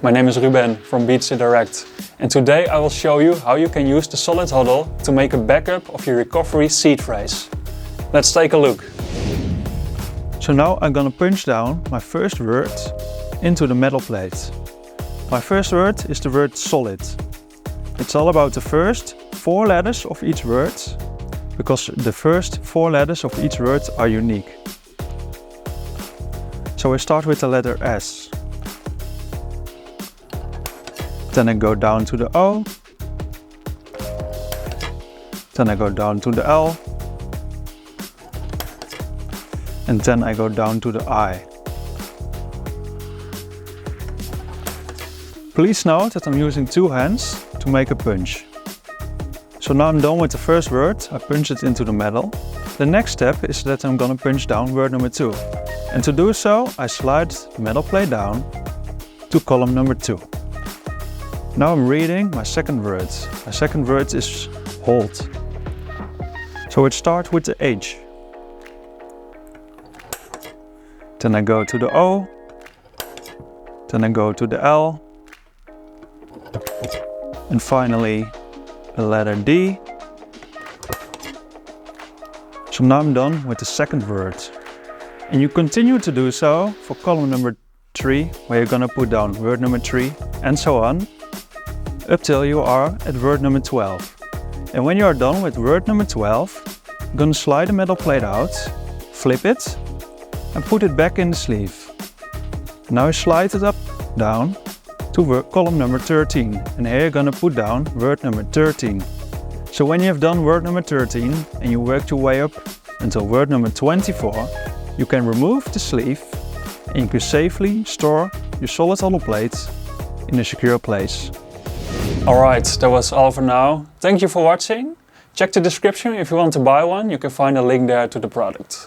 My name is Ruben from BTC Direct, and today I will show you how you can use the SOLIDHODL to make a backup of your recovery seed phrase. Let's take a look. So now I'm gonna punch down my first word into the metal plate. My first word is the word solid. It's all about the first 4 letters of each word, because the first 4 letters of each word are unique. So I start with the letter S. Then I go down to the O. Then I go down to the L. And then I go down to the I. Please note that I'm using 2 hands to make a punch. So now I'm done with the first word, I punch it into the metal. The next step is that I'm gonna punch down word number 2. And to do so, I slide the metal plate down to column number 2. Now I'm reading my second word. My second word is hold. So it starts with the H. Then I go to the O. Then I go to the L. And finally the letter D. So now I'm done with the second word. And you continue to do so for column number 3, where you're gonna put down word number 3 and so on, up till you are at word number 12. And when you are done with word number 12, you're gonna slide the metal plate out, flip it, and put it back in the sleeve. Now you slide it up, down, to column number 13. And here you're gonna put down word number 13. So when you have done word number 13, and you work your way up until word number 24, you can remove the sleeve, and you can safely store your SOLIDHODL plate in a secure place. Alright, that was all for now. Thank you for watching. Check the description if you want to buy one, you can find a link there to the product.